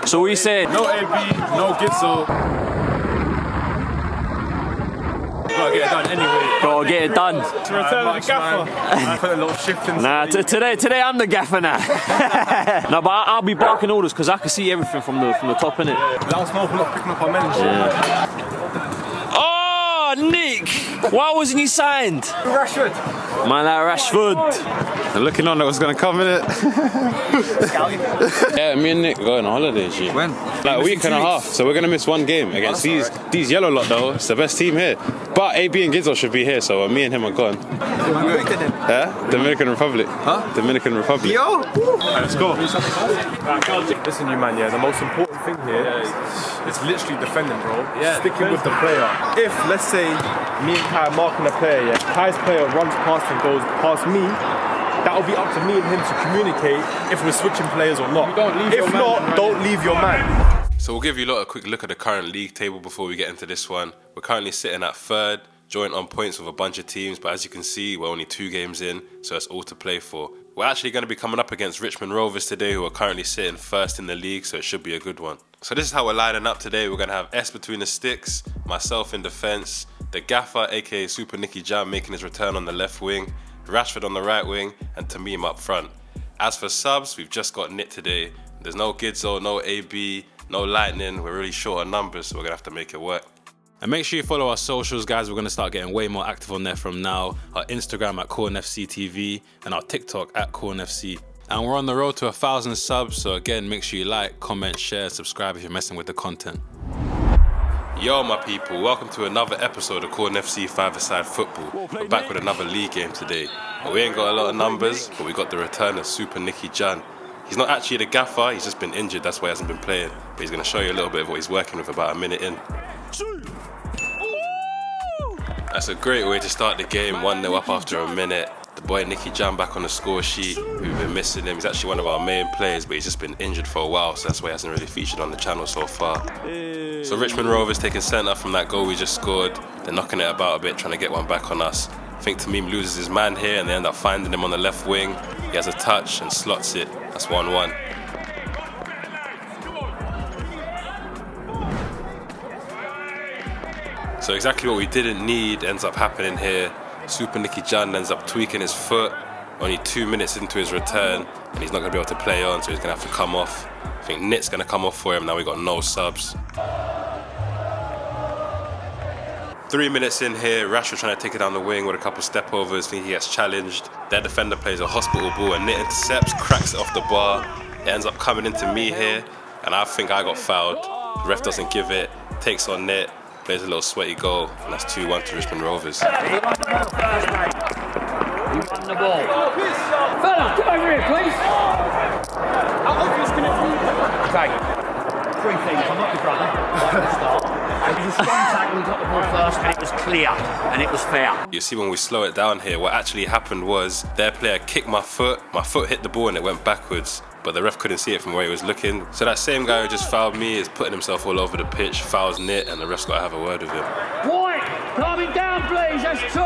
So we said no AB, no Gitzel. Gotta get it done anyway. gotta get it done. To return the gaffer. I put a little shift in. Nah, today I'm the gaffer now. No, but I'll be barking orders because I can see everything from the top, innit? Let us know if we're not picking up our men. Oh, Nick! Why wasn't he signed? Rashford. Man, like Rashford. They're looking on at what's gonna come in it. Yeah, me and Nick going on holiday, G. When? Like a week and a half. So we're gonna miss one game against these yellow lot though. It's the best team here. But AB and Gizzo should be here, so me and him are gone. Yeah? Dominican Republic. Huh? Dominican Republic. Yo! Let's go. Listen, you man, the most important thing here is literally defending, bro. Yeah. Sticking with the player. If, let's say, me and Kai are marking a player, Kai's player runs past and goes past me, that'll be up to me and him to communicate if we're switching players or not. If not, don't leave your man. So we'll give you a lot of quick look at the current league table before we get into this one. We're currently sitting at third, joint on points with a bunch of teams, but as you can see, we're only 2 games in, so that's all to play for. We're actually going to be coming up against Richmond Rovers today, who are currently sitting first in the league, so it should be a good one. So this is how we're lining up today. We're going to have S between the sticks, myself in defence, the gaffer, aka Super Nicky Jam, making his return on the left wing, Rashford on the right wing, and Tamim up front. As for subs, we've just got Nit today. There's no Gizzo, no AB, no Lightning. We're really short on numbers, so we're going to have to make it work. And make sure you follow our socials, guys. We're going to start getting way more active on there from now. Our Instagram at CornFCTV and our TikTok at CornFC. And we're on the road to 1,000 subs, so again, make sure you like, comment, share, subscribe if you're messing with the content. Yo, my people, welcome to another episode of CornFC 5-a-side football. We're back with another league game today. We ain't got a lot of numbers, but we got the return of Super Nicky Jan. He's not actually the gaffer, he's just been injured, that's why he hasn't been playing. But he's going to show you a little bit of what he's working with about a minute in. That's a great way to start the game, 1-0 up after a minute. The boy Nicky Jam back on the score sheet. We've been missing him. He's actually one of our main players, but he's just been injured for a while, so that's why he hasn't really featured on the channel so far. So Richmond Rovers taking centre from that goal we just scored. They're knocking it about a bit, trying to get one back on us. I think Tamim loses his man here, and they end up finding him on the left wing. He has a touch and slots it. That's 1-1. So exactly what we didn't need ends up happening here. Super Nicky Jan ends up tweaking his foot only 2 minutes into his return, and he's not going to be able to play on, so he's going to have to come off. I think Nit's going to come off for him. Now we got no subs. 3 minutes in here, Rashford trying to take it down the wing with a couple step overs. I think he gets challenged. Their defender plays a hospital ball, and Nit intercepts, cracks it off the bar. It ends up coming into me here, and I think I got fouled. The ref doesn't give it, takes on Nit. Plays a little sweaty goal, and that's 2-1 to Richmond Rovers. He won the ball. Fella, come over here, please. How obvious can it be? Okay. 3 things. I'm not your brother. Right at the start. It was a strong tackle. We got the ball first, and it was clear, and it was fair. You see, when we slow it down here, what actually happened was their player kicked my foot hit the ball, and it went backwards. But the ref couldn't see it from where he was looking. So that same guy who just fouled me is putting himself all over the pitch, fouls Nit, and the ref's got to have a word with him. White, calm him down, please. That's 2.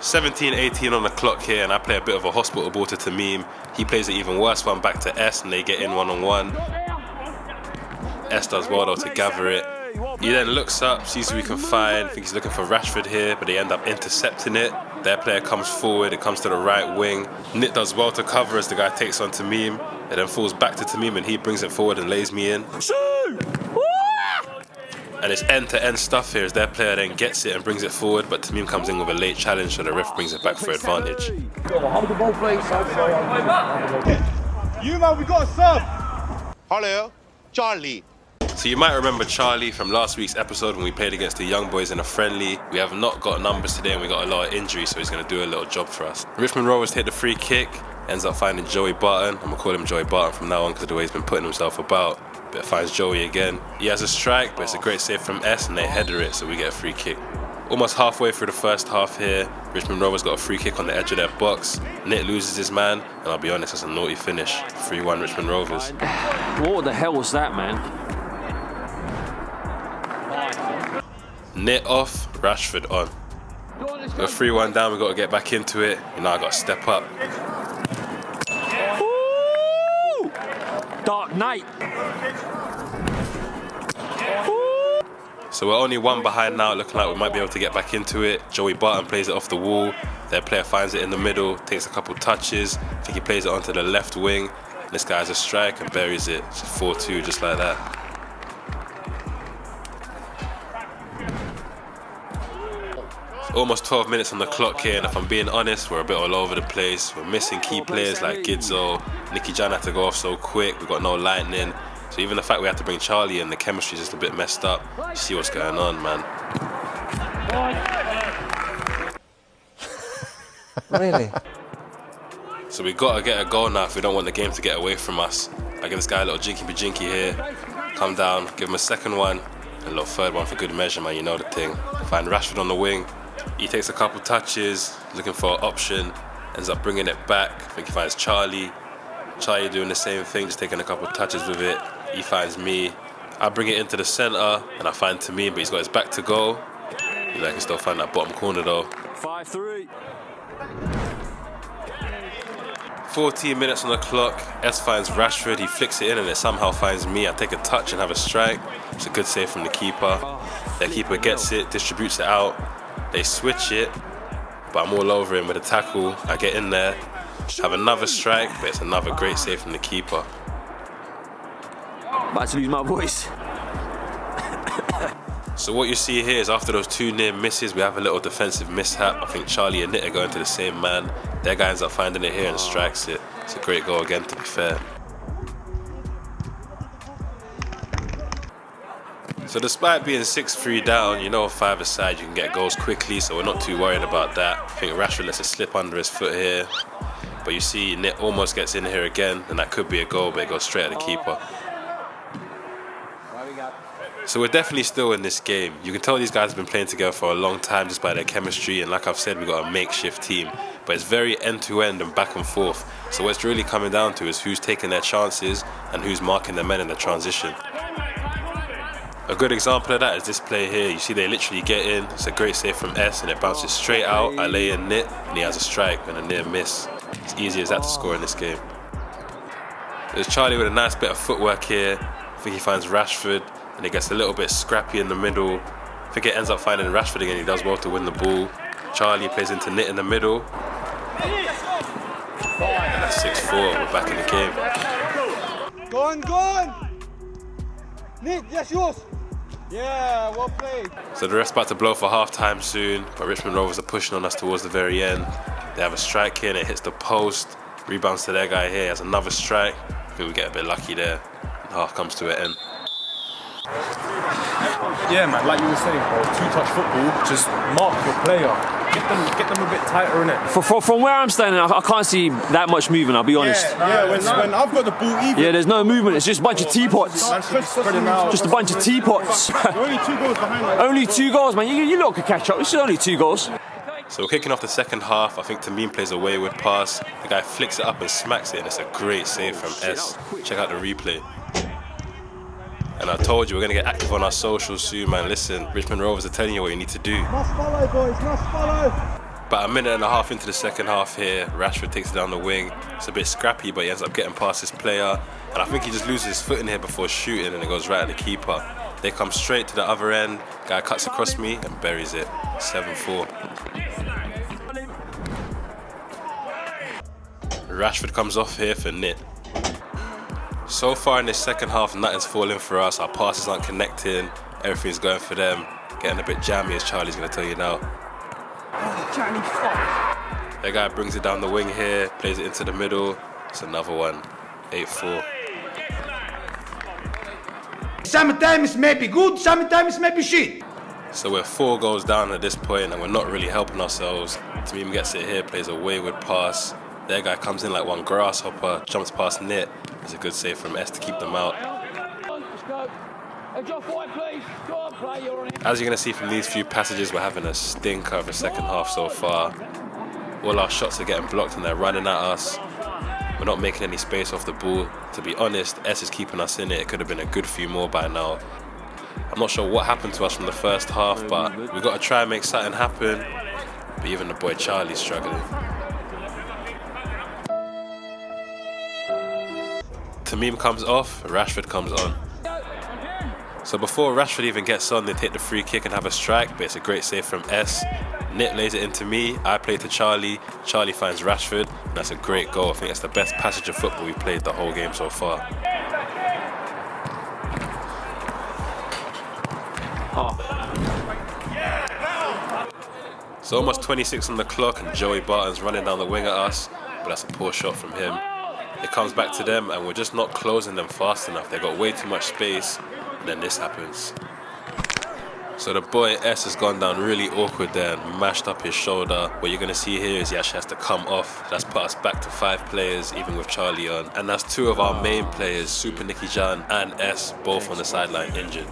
17-18 on the clock here, and I play a bit of a hospital ball to Tamim. He plays an even worse one back to S, and they get in 1-on-1. S does well though to gather it. He then looks up, sees who he can find. I think he's looking for Rashford here, but they end up intercepting it. Their player comes forward, it comes to the right wing. Nit does well to cover as the guy takes on Tamim. It then falls back to Tamim, and he brings it forward and lays me in. And it's end-to-end stuff here as their player then gets it and brings it forward, but Tamim comes in with a late challenge, so the ref brings it back for advantage. Hold the ball, please. You man, we got a sub. Hello, Charlie. So you might remember Charlie from last week's episode when we played against the young boys in a friendly. We have not got numbers today, and we got a lot of injuries, so he's going to do a little job for us. Richmond Rovers take the free kick, ends up finding Joey Barton. I'm going to call him Joey Barton from now on because of the way he's been putting himself about. But finds Joey again. He has a strike, but it's a great save from S, and they header it, so we get a free kick. Almost halfway through the first half here, Richmond Rovers got a free kick on the edge of their box. Nit loses his man, and I'll be honest, that's a naughty finish. 3-1 Richmond Rovers. What the hell was that, man? Nit off, Rashford on. We're 3-1 down, we've got to get back into it. You know, I got to step up. Dark Knight. So we're only one behind now, looking like we might be able to get back into it. Joey Barton plays it off the wall. Their player finds it in the middle, takes a couple touches. I think he plays it onto the left wing. This guy has a strike and buries it. It's 4-2, just like that. It's almost 12 minutes on the clock here, and if I'm being honest, we're a bit all over the place. We're missing key players like Gidzo. Nicky Jan had to go off so quick. We've got no lightning. So even the fact we had to bring Charlie in, the chemistry is just a bit messed up. You see what's going on, man. Really? So we got to get a goal now if we don't want the game to get away from us. I give this guy a little jinky-be-jinky here. Come down, give him a second one. And a little third one for good measure, man. You know the thing. Find Rashford on the wing. He takes a couple touches, looking for an option. Ends up bringing it back. I think he finds Charlie. Charlie doing the same thing, just taking a couple touches with it. He finds me. I bring it into the centre, and I find Tamim, but he's got his back to goal. I can still find that bottom corner though. 5-3. 14 minutes on the clock. S finds Rashford. He flicks it in, and it somehow finds me. I take a touch and have a strike. It's a good save from the keeper. Their keeper gets it, distributes it out. They switch it, but I'm all over him with a tackle. I get in there, have another strike, but it's another great save from the keeper. About to lose my voice. So what you see here is after those two near misses, we have a little defensive mishap. I think Charlie and Nick are going to the same man. Their guy ends up finding it here and strikes it. It's a great goal again, to be fair. So despite being 6-3 down, you know 5-a-side you can get goals quickly, so we're not too worried about that. I think Rashford lets it slip under his foot here. But you see Nick almost gets in here again, and that could be a goal, but it goes straight at the keeper. So we're definitely still in this game. You can tell these guys have been playing together for a long time just by their chemistry, and like I've said, we've got a makeshift team. But it's very end-to-end and back and forth. So what it's really coming down to is who's taking their chances and who's marking their men in the transition. A good example of that is this play here. You see they literally get in. It's a great save from S, and it bounces straight out. I lay in Nit, and he has a strike and a near miss. It's easy as that to score in this game. There's Charlie with a nice bit of footwork here. I think he finds Rashford, and he gets a little bit scrappy in the middle. I think it ends up finding Rashford again. He does well to win the ball. Charlie plays into Nit in the middle. And that's 6-4. We're back in the game. Go on! Nick, yes, yours! Yeah, well played. So the ref's about to blow for half-time soon, but Richmond Rovers are pushing on us towards the very end. They have a strike here, and it hits the post. Rebounds to their guy here, has another strike. I think we get a bit lucky there. And half comes to an end. Yeah, man, like you were saying, bro, two-touch football, just mark your player. Get them a bit tighter in it. From where I'm standing, I can't see that much movement, I'll be honest. When I've got the ball even. Yeah, there's no movement, it's just a bunch of teapots. Just a bunch of teapots. Only 2 goals behind us. Only 2 goals, man. You lot could catch up. This is only 2 goals. So we're kicking off the second half. I think Tamim plays a wayward pass. The guy flicks it up and smacks it, and it's a great save from S. Check out the replay. And I told you we're going to get active on our socials soon, man. Listen, Richmond Rovers are telling you what you need to do. Must follow, boys, must follow. About a minute and a half into the second half here, Rashford takes it down the wing. It's a bit scrappy, but he ends up getting past his player. And I think he just loses his foot in here before shooting, and it goes right at the keeper. They come straight to the other end. Guy cuts across me and buries it. 7-4. Rashford comes off here for Nit. So far in this second half, nothing's falling for us. Our passes aren't connecting. Everything's going for them. Getting a bit jammy, as Charlie's going to tell you now. That guy brings it down the wing here, plays it into the middle. It's another one. 8-4. Sometimes maybe good, sometimes maybe shit. So we're 4 goals down at this point, and we're not really helping ourselves. Tamim gets it here, plays a wayward pass. Their guy comes in like one grasshopper, jumps past Nit. It's a good save from S to keep them out. As you're going to see from these few passages, we're having a stinker of a second half so far. All our shots are getting blocked and they're running at us. We're not making any space off the ball. To be honest, S is keeping us in it. It could have been a good few more by now. I'm not sure what happened to us from the first half, but we've got to try and make something happen. But even the boy Charlie's struggling. Tamim comes off, Rashford comes on. So before Rashford even gets on, they take the free kick and have a strike, but it's a great save from S. Nit lays it into me, I play to Charlie, Charlie finds Rashford, and that's a great goal. I think it's the best passage of football we've played the whole game so far. So almost 26 on the clock and Joey Barton's running down the wing at us, but that's a poor shot from him. It comes back to them and we're just not closing them fast enough. They've got way too much space, and then this happens. So the boy S has gone down really awkward there and mashed up his shoulder. What you're going to see here is he actually has to come off. That's put us back to 5 players, even with Charlie on. And that's 2 of our main players, Super Nicky Jan and S, both on the sideline injured.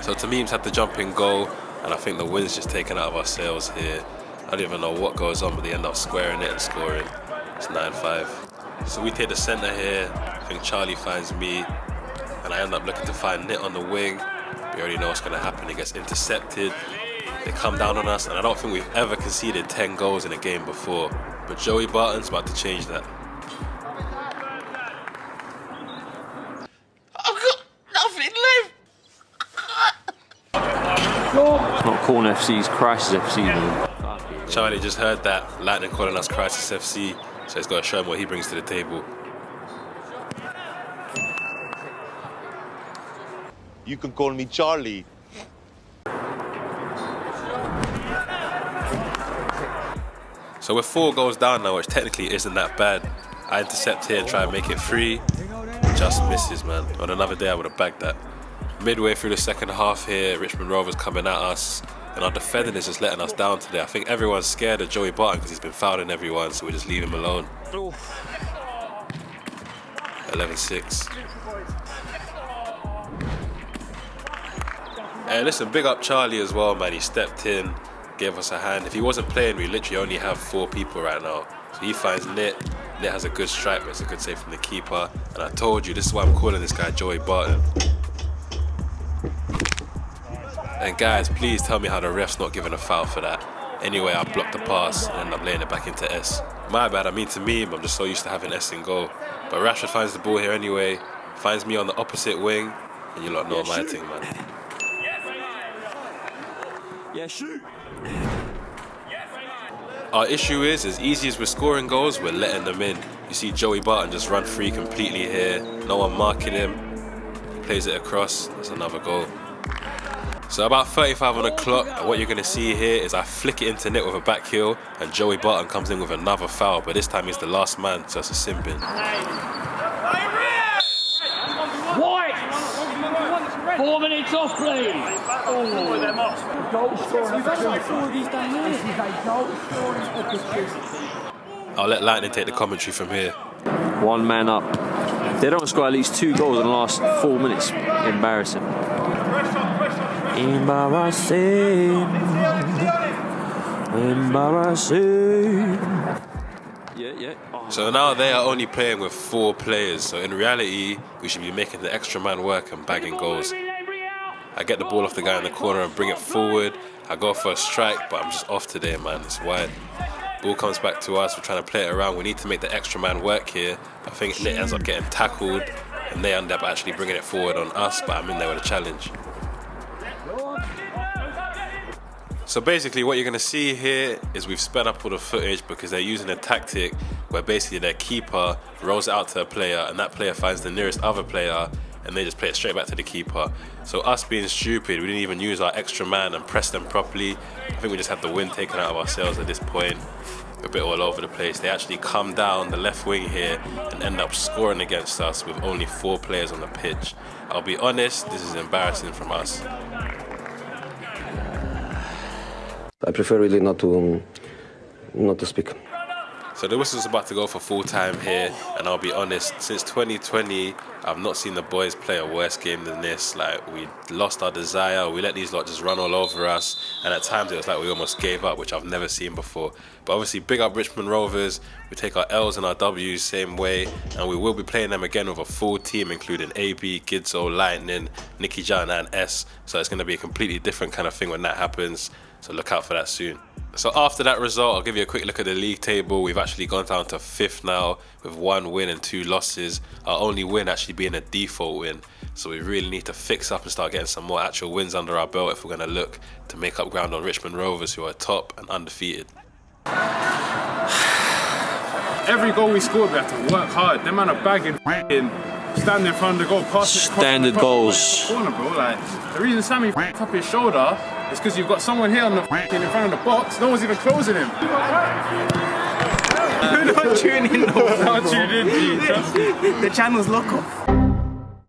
So Tamim's had to jump in goal, and I think the wind's just taken out of our sails here. I don't even know what goes on, but they end up squaring it and scoring. It's 9-5. So we take the centre here. I think Charlie finds me, and I end up looking to find Nit on the wing. We already know what's going to happen. It gets intercepted. They come down on us, and I don't think we've ever conceded 10 goals in a game before. But Joey Barton's about to change that. It's not Corn FC's Crisis FC, man. Charlie just heard that, Lightning calling us Crisis FC, so he's got to show him what he brings to the table. You can call me Charlie. So we're 4 goals down now, which technically isn't that bad. I intercept here and try and make it 3. Just misses, man. On another day I would have bagged that. Midway through the second half here, Richmond Rovers coming at us, and our defending is just letting us down today. I think everyone's scared of Joey Barton because he's been fouling everyone, so we just leave him alone. 11-6. Hey, listen, big up Charlie as well, man. He stepped in, gave us a hand. If he wasn't playing, we literally only have 4 people right now. So he finds Nit. Nit has a good strike, but it's a good save from the keeper. And I told you, this is why I'm calling this guy Joey Barton. And guys, please tell me how the ref's not giving a foul for that. Anyway, I blocked the pass and ended up laying it back into S. My bad, I mean to me, I'm just so used to having S in goal. But Rashford finds the ball here anyway, finds me on the opposite wing, and you lot know my thing, man. Yeah, shoot. Our issue is, as easy as we're scoring goals, we're letting them in. You see Joey Barton just run free completely here, no one marking him. He plays it across, that's another goal. So about 35 on the clock, and what you're going to see here is I flick it into Nit with a back heel, and Joey Barton comes in with another foul, but this time he's the last man, so it's a sin bin. White! 4 minutes off, please. I'll let Lightning take the commentary from here. 1 man up. They don't score at least 2 goals in the last 4 minutes. Embarrassing. Embarrassing. Embarrassing. Yeah. Oh. So now they are only playing with 4 players, so in reality, we should be making the extra man work and bagging goals. I get the ball off the guy in the corner and bring it forward. I go for a strike, but I'm just off today, man. It's wide. Ball comes back to us. We're trying to play it around. We need to make the extra man work here. I think Nit ends up getting tackled, and they end up actually bringing it forward on us, but I'm in there with a challenge. So basically what you're going to see here is we've sped up all the footage because they're using a tactic where basically their keeper rolls it out to a player and that player finds the nearest other player and they just play it straight back to the keeper. So us being stupid, we didn't even use our extra man and press them properly. I think we just had the wind taken out of our sails at this point. We're a bit all over the place. They actually come down the left wing here and end up scoring against us with only 4 players on the pitch. I'll be honest, this is embarrassing from us. I prefer really not to speak. So the whistle's about to go for full time here, and I'll be honest, since 2020, I've not seen the boys play a worse game than this. Like, we lost our desire, we let these lot just run all over us, and at times it was like we almost gave up, which I've never seen before. But obviously, big up Richmond Rovers. We take our L's and our W's same way, and we will be playing them again with a full team, including AB, Gidzo, Lightning, Nicky Jan, and S. So it's going to be a completely different kind of thing when that happens. So look out for that soon. So after that result, I'll give you a quick look at the league table. We've actually gone down to 5th now with 1 win and 2 losses. Our only win actually being a default win. So we really need to fix up and start getting some more actual wins under our belt if we're going to look to make up ground on Richmond Rovers, who are top and undefeated. Every goal we scored, we have to work hard. Them man are bagging, standing in front of the goal, passing Standard goals. Corner, bro. Like, the reason Sammy up his shoulder is because you've got someone here on the in front of the box. No one's even closing him. You're not tuning in. Not tuned in, G. Trust me. The channel's lock-off.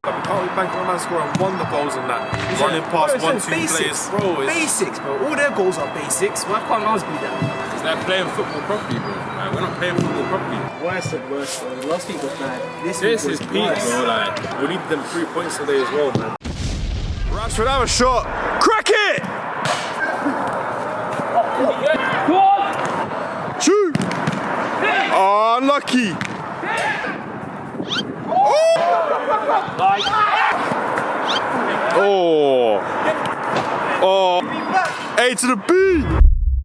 We can't be banking on man scoring wonder goals and that. Running past 1-2 players, bro. Basics, bro. All their goals are basics. Why can't ours be that? It's like playing football properly, bro. Like, we're not playing football properly. Worse and worse, bro. Last week was bad. This is peak, bro. Like, we need them 3 points today as well, man. Rashford, have a shot. Crack it! Go on! Shoot! Oh, unlucky. Oh! Oh! A to the B!